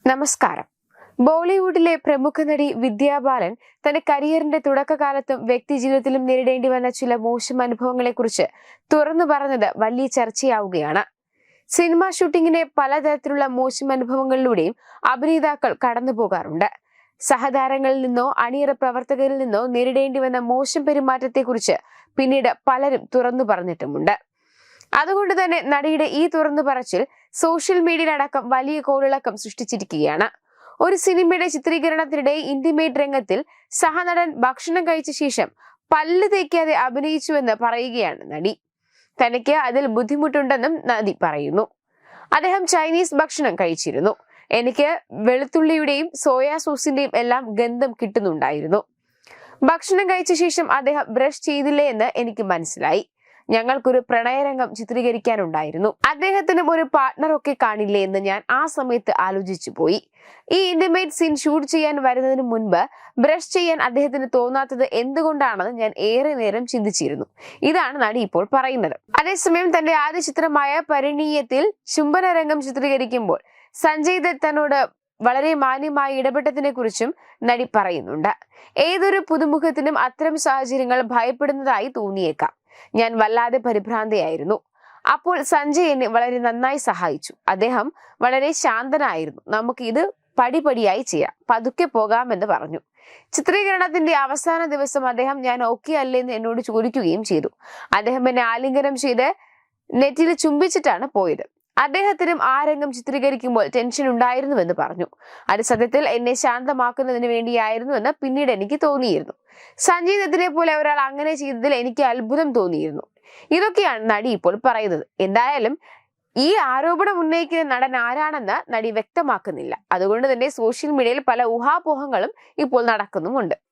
നമസ്കാരം. ബോളിവുഡിലെ പ്രമുഖ നടി വിദ്യാ ബാലൻ തന്റെ കരിയറിന്റെ തുടക്കകാലത്തും വ്യക്തിജീവിതത്തിലും നേരിടേണ്ടി വന്ന ചില മോശം അനുഭവങ്ങളെക്കുറിച്ച് തുറന്നു പറഞ്ഞത് വലിയ ചർച്ചയാവുകയാണ്. സിനിമാ ഷൂട്ടിങ്ങിനെ പലതരത്തിലുള്ള മോശം അനുഭവങ്ങളിലൂടെയും അഭിനേതാക്കൾ കടന്നു പോകാറുണ്ട്. സഹതാരങ്ങളിൽ നിന്നോ അണിയറ പ്രവർത്തകരിൽ നിന്നോ നേരിടേണ്ടി വന്ന മോശം പെരുമാറ്റത്തെക്കുറിച്ച് പിന്നീട് പലരും തുറന്നു പറഞ്ഞിട്ടുമുണ്ട്. അതുകൊണ്ട് തന്നെ നടിയുടെ ഈ തുറന്നു പറച്ചിൽ സോഷ്യൽ മീഡിയയിലടക്കം വലിയ കോളിളക്കം സൃഷ്ടിച്ചിരിക്കുകയാണ്. ഒരു സിനിമയുടെ ചിത്രീകരണത്തിനിടെ ഇന്റിമേറ്റ് രംഗത്തിൽ സഹനടൻ ഭക്ഷണം കഴിച്ച ശേഷം പല്ല് തേക്കാതെ അഭിനയിച്ചുവെന്ന് പറയുകയാണ് നടി. തനിക്ക് അതിൽ ബുദ്ധിമുട്ടുണ്ടെന്നും നടി പറയുന്നു. അദ്ദേഹം ചൈനീസ് ഭക്ഷണം കഴിച്ചിരുന്നു. എനിക്ക് വെളുത്തുള്ളിയുടെയും സോയാ സോസിന്റെയും എല്ലാം ഗന്ധം കിട്ടുന്നുണ്ടായിരുന്നു. ഭക്ഷണം കഴിച്ച ശേഷം അദ്ദേഹം ബ്രഷ് ചെയ്തില്ലേ എന്ന് എനിക്ക് മനസ്സിലായി. ഞങ്ങൾക്കൊരു പ്രണയരംഗം ചിത്രീകരിക്കാനുണ്ടായിരുന്നു. അദ്ദേഹത്തിനും ഒരു പാർട്ട്ണറൊക്കെ കാണില്ലേ എന്ന് ഞാൻ ആ സമയത്ത് ആലോചിച്ചു പോയി. ഈ ഇന്റിമേറ്റ് സീൻ ഷൂട്ട് ചെയ്യാൻ വരുന്നതിന് മുൻപ് ബ്രഷ് ചെയ്യാൻ അദ്ദേഹത്തിന് തോന്നാത്തത് എന്തുകൊണ്ടാണെന്ന് ഞാൻ ഏറെ നേരം ചിന്തിച്ചിരുന്നു. ഇതാണ് നടി ഇപ്പോൾ പറയുന്നത്. അതേസമയം തന്റെ ആദ്യ ചിത്രമായ പരിണീയത്തിൽ ചുംബന രംഗം ചിത്രീകരിക്കുമ്പോൾ സഞ്ജയ് ദത്ത് തന്നോട് വളരെ മാന്യമായി ഇടപെട്ടതിനെ കുറിച്ചും നടി പറയുന്നുണ്ട്. ഏതൊരു പുതുമുഖത്തിനും അത്തരം സാഹചര്യങ്ങൾ ഭയപ്പെടുന്നതായി തോന്നിയേക്കാം. ഞാൻ വല്ലാതെ പരിഭ്രാന്തയായിരുന്നു. അപ്പോൾ സഞ്ജയ് എന്നെ വളരെ നന്നായി സഹായിച്ചു. അദ്ദേഹം വളരെ ശാന്തനായിരുന്നു. നമുക്ക് ഇത് പടിപടിയായി ചെയ്യാം, പതുക്കെ പോകാമെന്ന് പറഞ്ഞു. ചിത്രീകരണത്തിന്റെ അവസാന ദിവസം അദ്ദേഹം ഞാൻ ഓക്കെ അല്ലേന്ന് എന്നോട് ചോദിക്കുകയും ചെയ്തു. അദ്ദേഹം എന്നെ ആലിംഗനം ചെയ്ത് നെറ്റിൽ ചുംബിച്ചിട്ടാണ് പോയത്. അദ്ദേഹത്തിനും ആ രംഗം ചിത്രീകരിക്കുമ്പോൾ ടെൻഷൻ ഉണ്ടായിരുന്നുവെന്ന് പറഞ്ഞു. അത് സത്യത്തിൽ എന്നെ ശാന്തമാക്കുന്നതിന് വേണ്ടിയായിരുന്നുവെന്ന് പിന്നീട് എനിക്ക് തോന്നിയിരുന്നു. സഞ്ജയ് ദത്തിനെ പോലെ ഒരാൾ അങ്ങനെ ചെയ്തതിൽ എനിക്ക് അത്ഭുതം തോന്നിയിരുന്നു. ഇതൊക്കെയാണ് നടി ഇപ്പോൾ പറയുന്നത്. എന്തായാലും ഈ ആരോപണം ഉന്നയിക്കുന്ന നടൻ ആരാണെന്ന് നടി വ്യക്തമാക്കുന്നില്ല. അതുകൊണ്ട് തന്നെ സോഷ്യൽ മീഡിയയിൽ പല ഊഹാപോഹങ്ങളും ഇപ്പോൾ നടക്കുന്നുമുണ്ട്.